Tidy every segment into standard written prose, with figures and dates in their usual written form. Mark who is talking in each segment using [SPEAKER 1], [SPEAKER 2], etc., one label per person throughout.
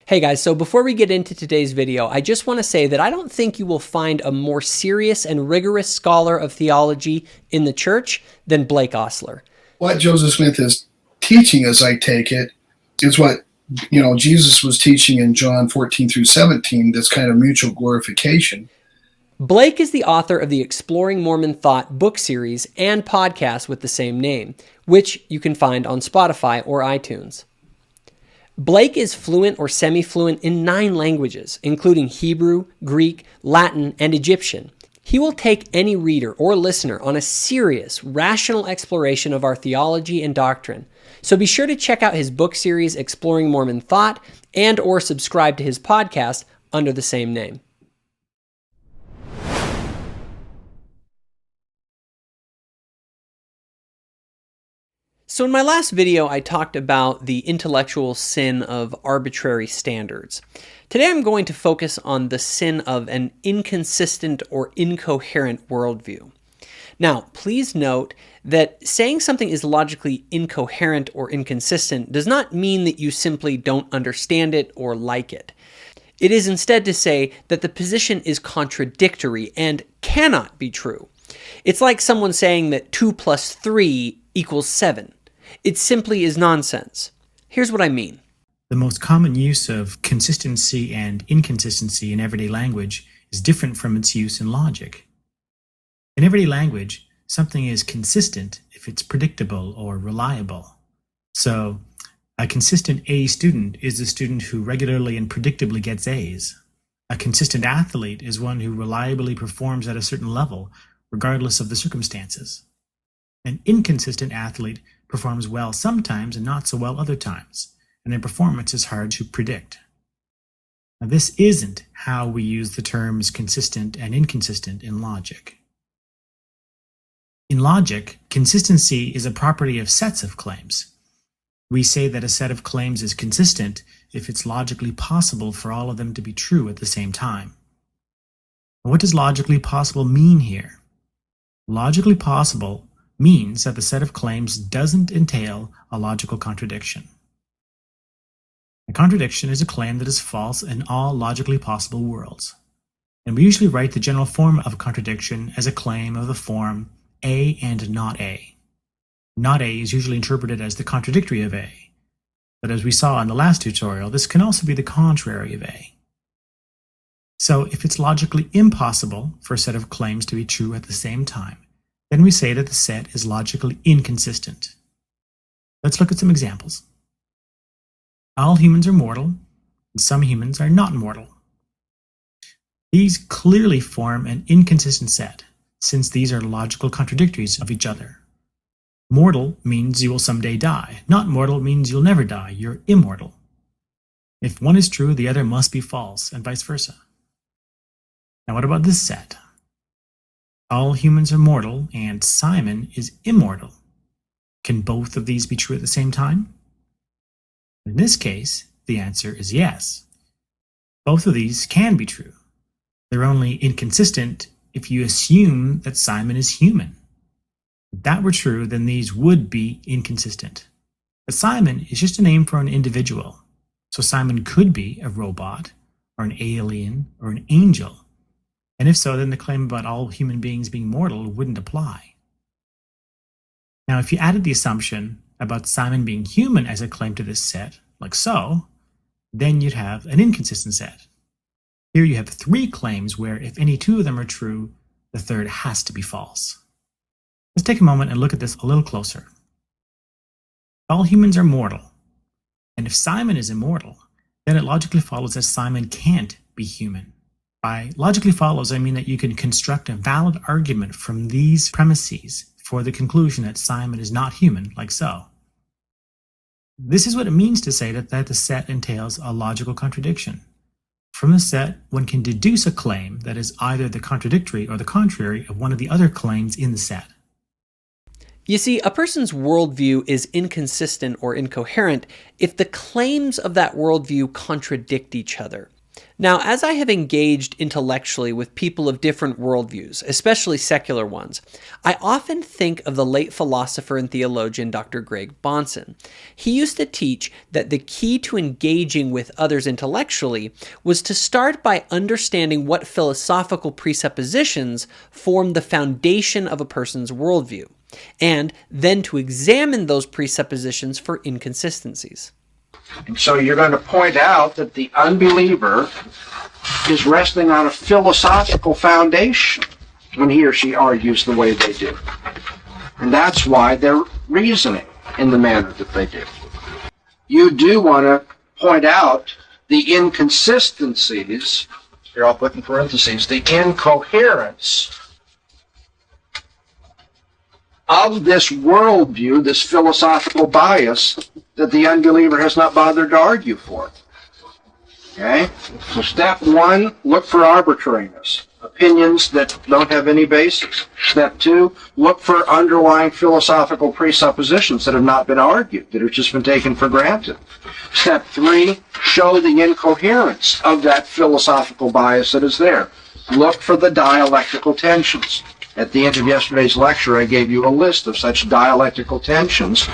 [SPEAKER 1] Hey guys, so before we get into today's video, I just want to say that I don't think you will find a more serious and rigorous scholar of theology in the church than Blake Ostler.
[SPEAKER 2] What Joseph Smith is teaching, as I take it, is what Jesus was teaching in John 14 through 17, this kind of mutual glorification.
[SPEAKER 1] Blake is the author of the Exploring Mormon Thought book series and podcast with the same name, which you can find on Spotify or iTunes. Blake is fluent or semi-fluent in 9 languages, including Hebrew, Greek, Latin, and Egyptian. He will take any reader or listener on a serious, rational exploration of our theology and doctrine. So be sure to check out his book series, Exploring Mormon Thought, and or subscribe to his podcast under the same name. So in my last video, I talked about the intellectual sin of arbitrary standards. Today I'm going to focus on the sin of an inconsistent or incoherent worldview. Now, please note that saying something is logically incoherent or inconsistent does not mean that you simply don't understand it or like it. It is instead to say that the position is contradictory and cannot be true. It's like someone saying that 2 plus 3 equals 7. It simply is nonsense. Here's what I mean.
[SPEAKER 3] The most common use of consistency and inconsistency in everyday language is different from its use in logic. In everyday language, something is consistent if it's predictable or reliable. So, a consistent A student is a student who regularly and predictably gets A's. A consistent athlete is one who reliably performs at a certain level, regardless of the circumstances. An inconsistent athlete performs well sometimes and not so well other times, and their performance is hard to predict. Now, this isn't how we use the terms consistent and inconsistent in logic. In logic, consistency is a property of sets of claims. We say that a set of claims is consistent if it's logically possible for all of them to be true at the same time. What does logically possible mean here? Logically possible means that the set of claims doesn't entail a logical contradiction. A contradiction is a claim that is false in all logically possible worlds. And we usually write the general form of a contradiction as a claim of the form A and not A. Not A is usually interpreted as the contradictory of A. But as we saw in the last tutorial, this can also be the contrary of A. So if it's logically impossible for a set of claims to be true at the same time, then we say that the set is logically inconsistent. Let's look at some examples. All humans are mortal, and some humans are not mortal. These clearly form an inconsistent set, since these are logical contradictories of each other. Mortal means you will someday die. Not mortal means you'll never die. You're immortal. If one is true, the other must be false, and vice versa. Now what about this set? All humans are mortal, and Simon is immortal. Can both of these be true at the same time? In this case, the answer is yes. Both of these can be true. They're only inconsistent if you assume that Simon is human. If that were true, then these would be inconsistent. But Simon is just a name for an individual. So Simon could be a robot, or an alien, or an angel. And if so, then the claim about all human beings being mortal wouldn't apply. Now, if you added the assumption about Simon being human as a claim to this set, like so, then you'd have an inconsistent set. Here you have 3 claims where if any 2 of them are true, the third has to be false. Let's take a moment and look at this a little closer. All humans are mortal, and if Simon is immortal, then it logically follows that Simon can't be human. By logically follows, I mean that you can construct a valid argument from these premises for the conclusion that Simon is not human, like so. This is what it means to say that the set entails a logical contradiction. From the set, one can deduce a claim that is either the contradictory or the contrary of one of the other claims in the set.
[SPEAKER 1] You see, a person's worldview is inconsistent or incoherent if the claims of that worldview contradict each other. Now, as I have engaged intellectually with people of different worldviews, especially secular ones, I often think of the late philosopher and theologian Dr. Greg Bahnsen. He used to teach that the key to engaging with others intellectually was to start by understanding what philosophical presuppositions form the foundation of a person's worldview, and then to examine those presuppositions for inconsistencies.
[SPEAKER 4] And so you're going to point out that the unbeliever is resting on a philosophical foundation when he or she argues the way they do. And that's why they're reasoning in the manner that they do. You do want to point out the inconsistencies, here I'll put in parentheses, the incoherence of this worldview, this philosophical bias that the unbeliever has not bothered to argue for. Okay? So step one, look for arbitrariness. Opinions that don't have any basis. Step two, look for underlying philosophical presuppositions that have not been argued, that have just been taken for granted. Step three, show the incoherence of that philosophical bias that is there. Look for the dialectical tensions. At the end of yesterday's lecture, I gave you a list of such dialectical tensions.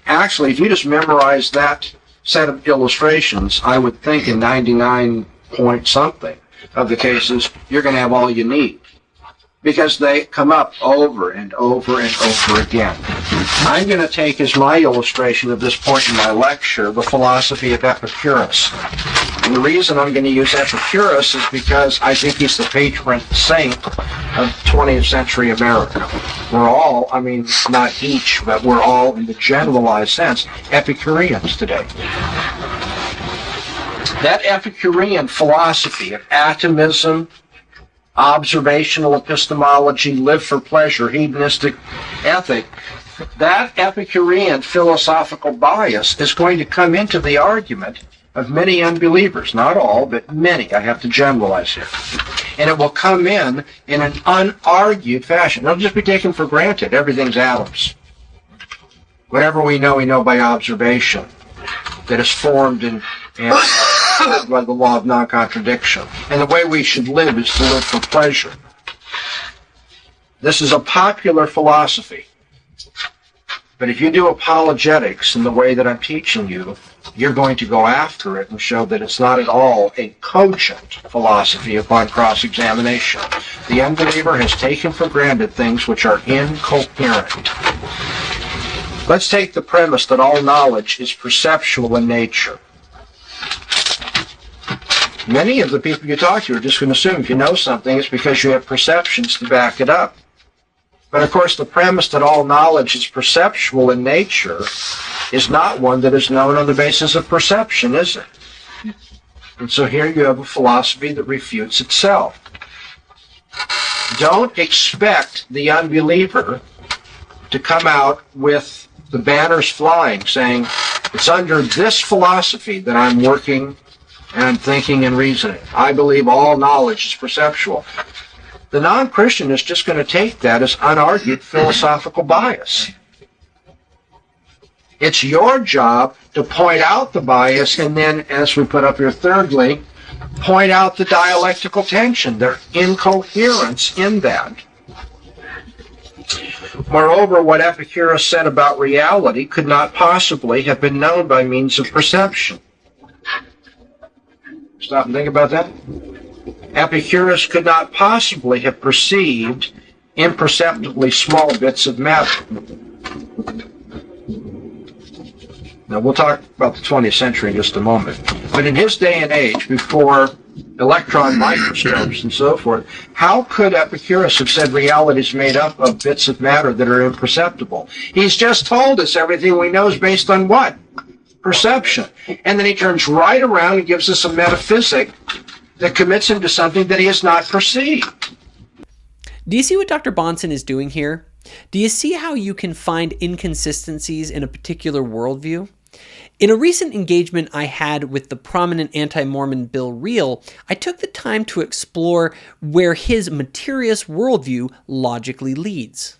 [SPEAKER 4] Actually, if you just memorize that set of illustrations, I would think in 99 point something of the cases, you're going to have all you need, because they come up over and over and over again. I'm going to take as my illustration at this point in my lecture the philosophy of Epicurus. And the reason I'm going to use Epicurus is because I think he's the patron saint of 20th century America. We're all, not each, but we're all, in the generalized sense, Epicureans today. That Epicurean philosophy of atomism, observational epistemology, live for pleasure, hedonistic ethic, that Epicurean philosophical bias is going to come into the argument of many unbelievers. Not all, but many. I have to generalize here. And it will come in an unargued fashion. It'll just be taken for granted. Everything's atoms. Whatever we know by observation, that is formed and by the law of non-contradiction. And the way we should live is to live for pleasure. This is a popular philosophy. But if you do apologetics in the way that I'm teaching you, you're going to go after it and show that it's not at all a cogent philosophy upon cross-examination. The unbeliever has taken for granted things which are incoherent. Let's take the premise that all knowledge is perceptual in nature. Many of the people you talk to are just going to assume if you know something, it's because you have perceptions to back it up. But of course, the premise that all knowledge is perceptual in nature is not one that is known on the basis of perception, is it? And so here you have a philosophy that refutes itself. Don't expect the unbeliever to come out with the banners flying, saying, it's under this philosophy that I'm working and I'm thinking and reasoning. I believe all knowledge is perceptual. The non-Christian is just going to take that as unargued philosophical bias. It's your job to point out the bias and then, as we put up here thirdly, point out the dialectical tension, their incoherence in that. Moreover, what Epicurus said about reality could not possibly have been known by means of perception. Stop and think about that. Epicurus could not possibly have perceived imperceptibly small bits of matter. Now, we'll talk about the 20th century in just a moment. But in his day and age, before electron microscopes and so forth, how could Epicurus have said reality is made up of bits of matter that are imperceptible? He's just told us everything we know is based on what? Perception. And then he turns right around and gives us a metaphysic that commits him to something that he has not perceived.
[SPEAKER 1] Do you see what Dr. Bahnsen is doing here? Do you see how you can find inconsistencies in a particular worldview? In a recent engagement I had with the prominent anti-Mormon Bill Reel, I took the time to explore where his materialist worldview logically leads.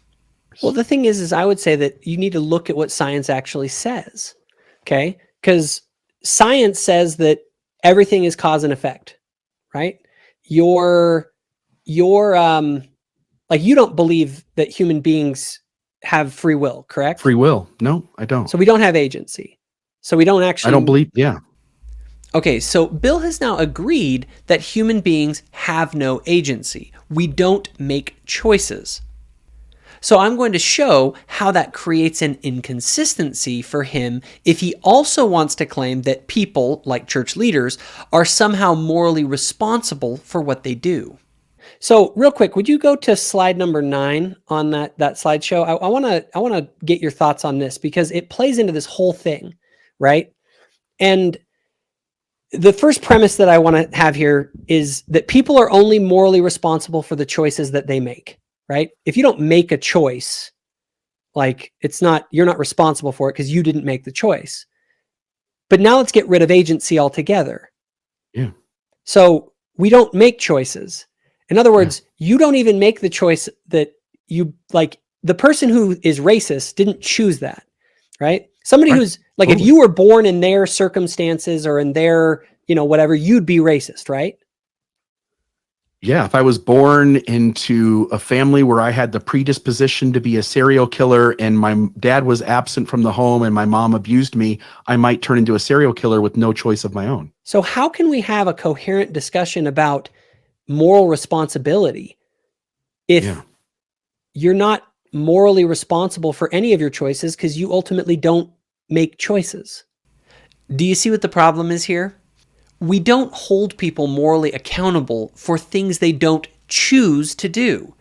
[SPEAKER 1] Well, the thing is I would say that you need to look at what science actually says, okay? Because science says that everything is cause and effect, right? Your like, you don't believe that human beings have free will, correct?
[SPEAKER 5] Free will? No, I don't.
[SPEAKER 1] So we don't have agency. So we don't actually.
[SPEAKER 5] I don't believe. Yeah.
[SPEAKER 1] Okay, so Bill has now agreed that human beings have no agency. We don't make choices. So I'm going to show how that creates an inconsistency for him if he also wants to claim that people, like church leaders, are somehow morally responsible for what they do. So real quick, would you go to slide number 9 on that slideshow? I want to get your thoughts on this because it plays into this whole thing, right? And the first premise that I want to have here is that people are only morally responsible for the choices that they make, right? If you don't make a choice, like, you're not responsible for it because you didn't make the choice. But now let's get rid of agency altogether.
[SPEAKER 5] Yeah.
[SPEAKER 1] So we don't make choices. In other words, you don't even make the choice that you like. The person who is racist didn't choose that, right? Somebody who's like, totally. If you were born in their circumstances or in their, whatever, you'd be racist, right?
[SPEAKER 5] Yeah. If I was born into a family where I had the predisposition to be a serial killer and my dad was absent from the home and my mom abused me, I might turn into a serial killer with no choice of my own.
[SPEAKER 1] So how can we have a coherent discussion about moral responsibility if you're not morally responsible for any of your choices because you ultimately don't make choices? Do you see what the problem is here? We don't hold people morally accountable for things they don't choose to do.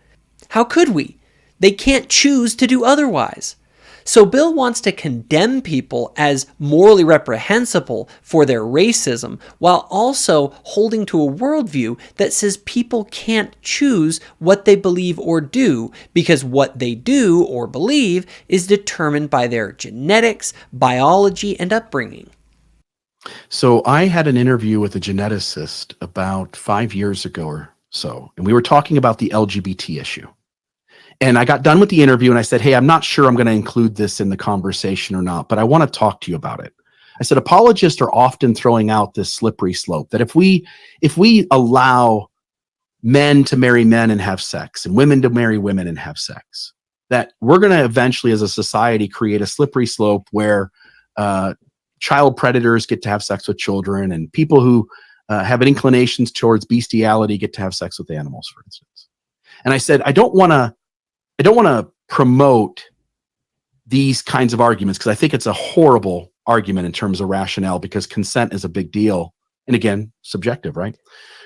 [SPEAKER 1] How could we? They can't choose to do otherwise. So Bill wants to condemn people as morally reprehensible for their racism while also holding to a worldview that says people can't choose what they believe or do because what they do or believe is determined by their genetics, biology, and upbringing.
[SPEAKER 5] So I had an interview with a geneticist about 5 years ago or so, and we were talking about the LGBT issue. And I got done with the interview and I said, hey, I'm not sure I'm going to include this in the conversation or not, but I want to talk to you about it. I said, apologists are often throwing out this slippery slope that if we allow men to marry men and have sex and women to marry women and have sex, that we're going to eventually as a society create a slippery slope where child predators get to have sex with children and people who have inclinations towards bestiality get to have sex with animals, for instance. And I said, I don't want to promote these kinds of arguments because I think it's a horrible argument in terms of rationale because consent is a big deal. And again, subjective, right?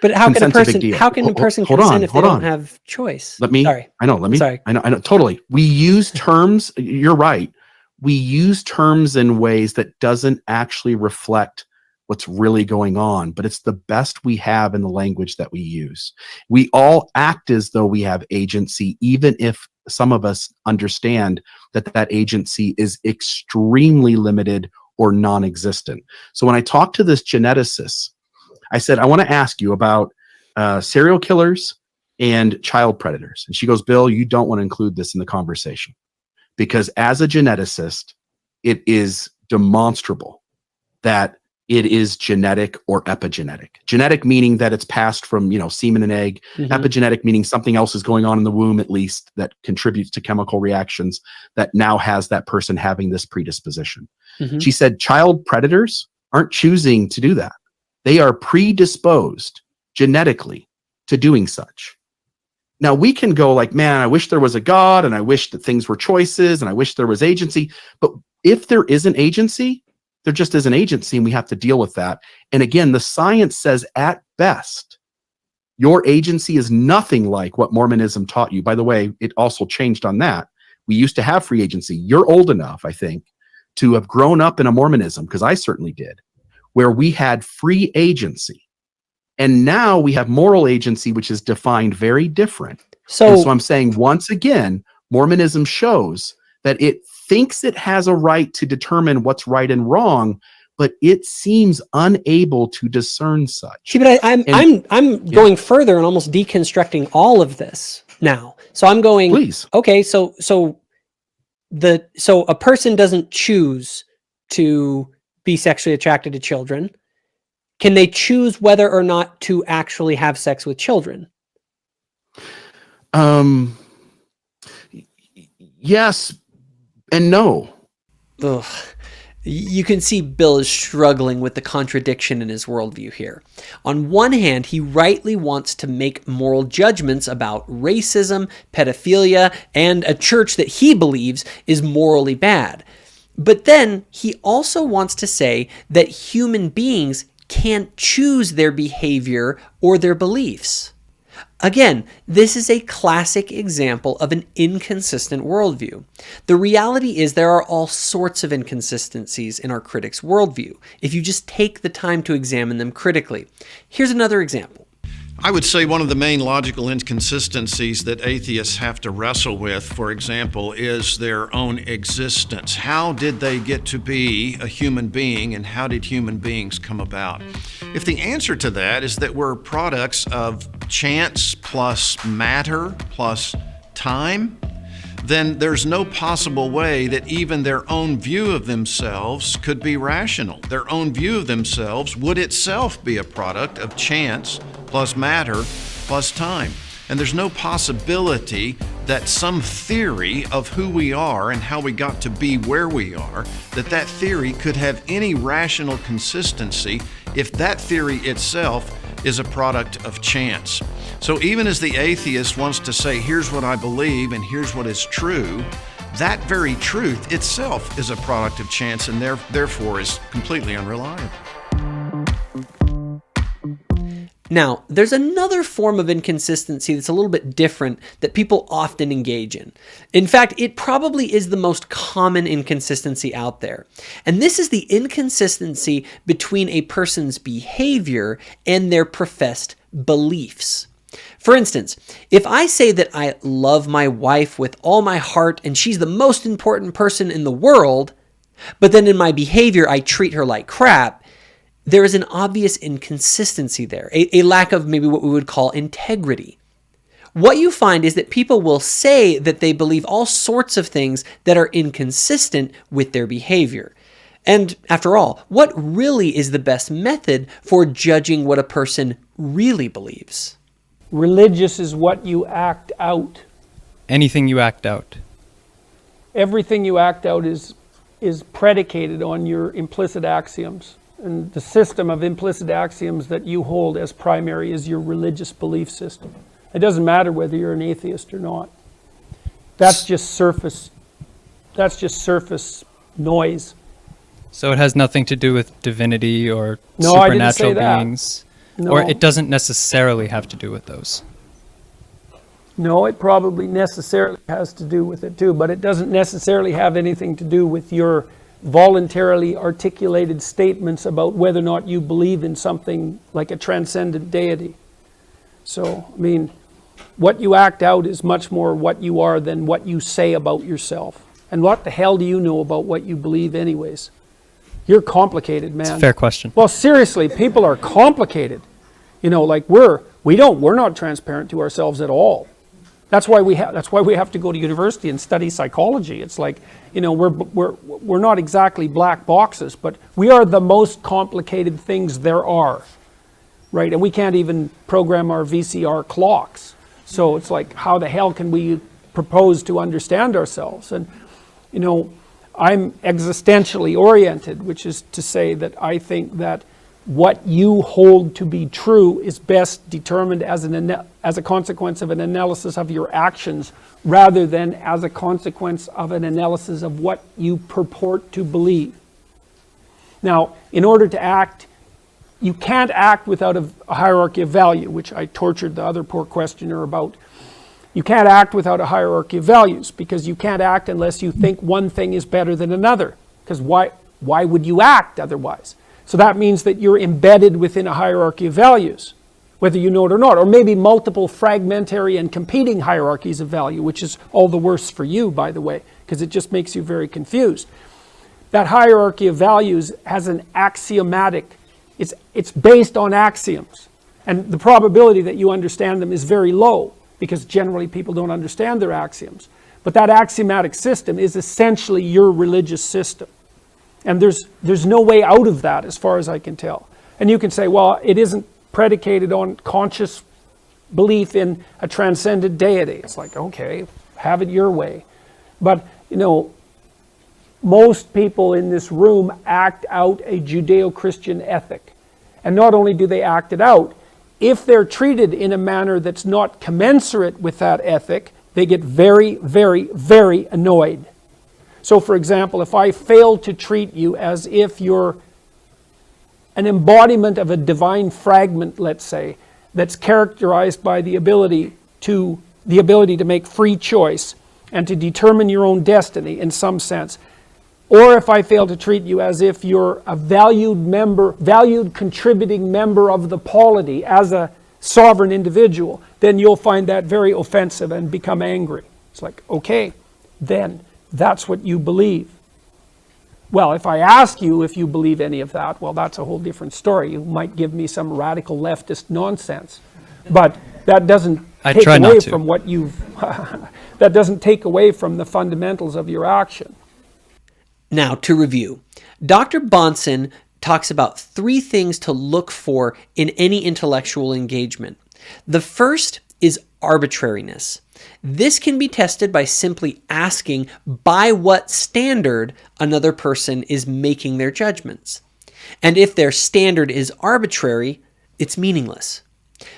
[SPEAKER 1] But how can a person consent if they don't have choice?
[SPEAKER 5] Sorry. I know, totally. We use terms, you're right. We use terms in ways that doesn't actually reflect what's really going on, but it's the best we have in the language that we use. We all act as though we have agency, even if some of us understand that that agency is extremely limited or non-existent. So when I talked to this geneticist, I said, I want to ask you about serial killers and child predators. And she goes, Bill, you don't want to include this in the conversation because as a geneticist, it is demonstrable that it is genetic or epigenetic. Genetic meaning that it's passed from, semen and egg. Mm-hmm. Epigenetic meaning something else is going on in the womb, at least, that contributes to chemical reactions that now has that person having this predisposition. Mm-hmm. She said child predators aren't choosing to do that. They are predisposed genetically to doing such. Now we can go like, man, I wish there was a God and I wish that things were choices and I wish there was agency. But if there isn't agency, there just is an agency and we have to deal with that. And again, the science says at best, your agency is nothing like what Mormonism taught you. By the way, it also changed on that. We used to have free agency. You're old enough, I think, to have grown up in a Mormonism, because I certainly did, where we had free agency. And now we have moral agency, which is defined very different. So I'm saying, once again, Mormonism shows that it thinks it has a right to determine what's right and wrong, but it seems unable to discern such.
[SPEAKER 1] See, but I'm going further and almost deconstructing all of this now. So I'm going,
[SPEAKER 5] please.
[SPEAKER 1] Okay, so a person doesn't choose to be sexually attracted to children. Can they choose whether or not to actually have sex with children?
[SPEAKER 5] Yes and no.
[SPEAKER 1] Ugh. You can see Bill is struggling with the contradiction in his worldview here. On one hand, he rightly wants to make moral judgments about racism, pedophilia, and a church that he believes is morally bad. But then he also wants to say that human beings can't choose their behavior or their beliefs. Again, this is a classic example of an inconsistent worldview. The reality is there are all sorts of inconsistencies in our critics' worldview, if you just take the time to examine them critically. Here's another example.
[SPEAKER 6] I would say one of the main logical inconsistencies that atheists have to wrestle with, for example, is their own existence. How did they get to be a human being, and how did human beings come about? If the answer to that is that we're products of chance plus matter plus time, then there's no possible way that even their own view of themselves could be rational. Their own view of themselves would itself be a product of chance plus matter plus time. And there's no possibility that some theory of who we are and how we got to be where we are, that theory could have any rational consistency if that theory itself is a product of chance. So even as the atheist wants to say, here's what I believe and here's what is true, that very truth itself is a product of chance and therefore is completely unreliable.
[SPEAKER 1] Now, there's another form of inconsistency that's a little bit different that people often engage in. In fact, it probably is the most common inconsistency out there. And this is the inconsistency between a person's behavior and their professed beliefs. For instance, if I say that I love my wife with all my heart and she's the most important person in the world, but then in my behavior I treat her like crap, there is an obvious inconsistency there, a lack of maybe what we would call integrity. What you find is that people will say that they believe all sorts of things that are inconsistent with their behavior. And after all, what really is the best method for judging what a person really believes?
[SPEAKER 7] Religious is what you act out.
[SPEAKER 8] Anything you act out.
[SPEAKER 7] Everything you act out is predicated on your implicit axioms. And the system of implicit axioms that you hold as primary is your religious belief system. It doesn't matter whether you're an atheist or not. That's just surface noise.
[SPEAKER 8] So it has nothing to do with divinity or
[SPEAKER 7] No, I didn't say
[SPEAKER 8] supernatural
[SPEAKER 7] that.
[SPEAKER 8] beings?
[SPEAKER 7] No.
[SPEAKER 8] Or it doesn't necessarily have to do with those?
[SPEAKER 7] No, it probably necessarily has to do with it too, but it doesn't necessarily have anything to do with your voluntarily articulated statements about whether or not you believe in something like a transcendent deity. So, I mean, what you act out is much more what you are than what you say about yourself. And what the hell do you know about what you believe anyways? You're complicated, man.
[SPEAKER 8] It's a fair question.
[SPEAKER 7] Well, seriously, people are complicated. You know, like we're not transparent to ourselves at all. That's why we have to go to university and study psychology. It's like, you know, we're not exactly black boxes, but we are the most complicated things there are, right? And we can't even program our VCR clocks. So it's like, how the hell can we propose to understand ourselves? And, you know, I'm existentially oriented, which is to say that I think that what you hold to be true is best determined as a consequence of an analysis of your actions rather than as a consequence of an analysis of what you purport to believe. Now, in order to act, you can't act without a hierarchy of value, which I tortured the other poor questioner about. You can't act without a hierarchy of values because you can't act unless you think one thing is better than another. Because why would you act otherwise? So that means that you're embedded within a hierarchy of values, whether you know it or not, or maybe multiple fragmentary and competing hierarchies of value, which is all the worse for you, by the way, because it just makes you very confused. That hierarchy of values has an axiomatic, it's based on axioms. And the probability that you understand them is very low, because generally people don't understand their axioms. But that axiomatic system is essentially your religious system. And there's no way out of that as far as I can tell. And you can say, well, it isn't predicated on conscious belief in a transcendent deity. It's like, okay, have it your way. But, you know, most people in this room act out a Judeo-Christian ethic. And not only do they act it out, if they're treated in a manner that's not commensurate with that ethic, they get very, very, very annoyed. So, for example, if I fail to treat you as if you're an embodiment of a divine fragment, let's say, that's characterized by the ability to make free choice and to determine your own destiny in some sense, or if I fail to treat you as if you're a valued contributing member of the polity as a sovereign individual, then you'll find that very offensive and become angry. It's like, okay, then that's what you believe. Well, if I ask you if you believe any of that, well, that's a whole different story. You might give me some radical leftist nonsense. But that doesn't take away from what you've that doesn't take away from the fundamentals of your action.
[SPEAKER 1] Now, to review, Dr. Bahnsen talks about 3 things to look for in any intellectual engagement. The first is arbitrariness. This can be tested by simply asking by what standard another person is making their judgments. And if their standard is arbitrary, it's meaningless.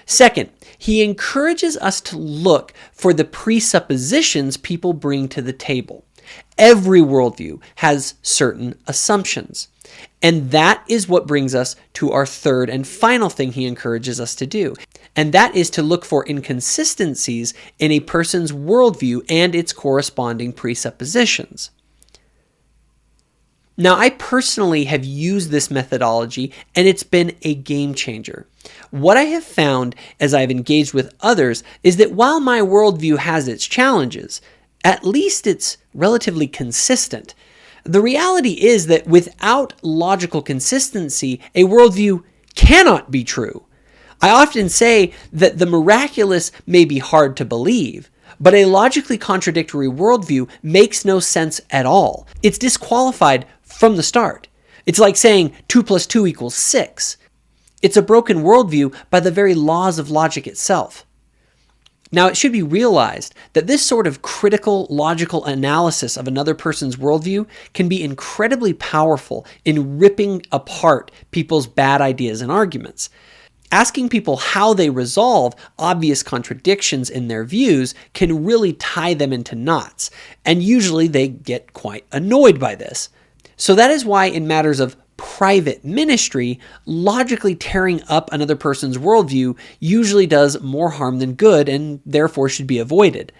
[SPEAKER 1] Second, he encourages us to look for the presuppositions people bring to the table. Every worldview has certain assumptions. And that is what brings us to our third and final thing he encourages us to do. And that is to look for inconsistencies in a person's worldview and its corresponding presuppositions. Now, I personally have used this methodology, and it's been a game changer. What I have found as I've engaged with others is that while my worldview has its challenges, at least it's relatively consistent. The reality is that without logical consistency, a worldview cannot be true. I often say that the miraculous may be hard to believe, but a logically contradictory worldview makes no sense at all. It's disqualified from the start. It's like saying 2 + 2 = 6. It's a broken worldview by the very laws of logic itself. Now, it should be realized that this sort of critical, logical analysis of another person's worldview can be incredibly powerful in ripping apart people's bad ideas and arguments. Asking people how they resolve obvious contradictions in their views can really tie them into knots, and usually they get quite annoyed by this. So that is why in matters of private ministry, logically tearing up another person's worldview usually does more harm than good and therefore should be avoided.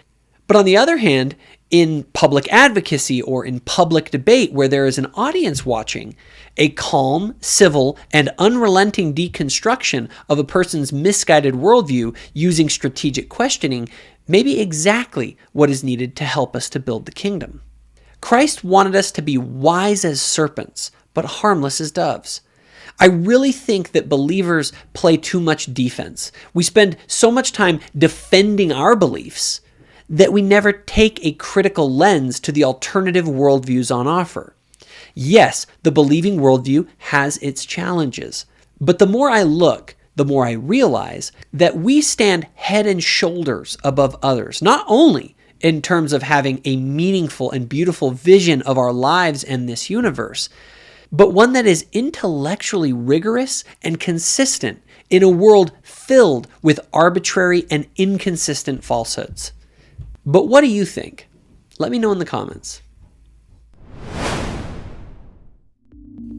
[SPEAKER 1] But on the other hand, in public advocacy or in public debate where there is an audience watching, a calm, civil, and unrelenting deconstruction of a person's misguided worldview using strategic questioning may be exactly what is needed to help us to build the kingdom. Christ wanted us to be wise as serpents, but harmless as doves. I really think that believers play too much defense. We spend so much time defending our beliefs that we never take a critical lens to the alternative worldviews on offer. Yes, the believing worldview has its challenges, but the more I look, the more I realize that we stand head and shoulders above others, not only in terms of having a meaningful and beautiful vision of our lives and this universe, but one that is intellectually rigorous and consistent in a world filled with arbitrary and inconsistent falsehoods. But what do you think? Let me know in the comments.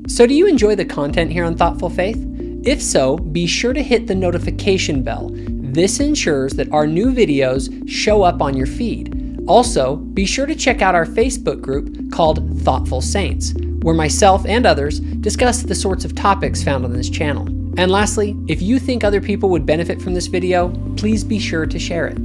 [SPEAKER 1] So do you enjoy the content here on Thoughtful Faith? If so, be sure to hit the notification bell. This ensures that our new videos show up on your feed. Also, be sure to check out our Facebook group called Thoughtful Saints, where myself and others discuss the sorts of topics found on this channel. And lastly, if you think other people would benefit from this video, please be sure to share it.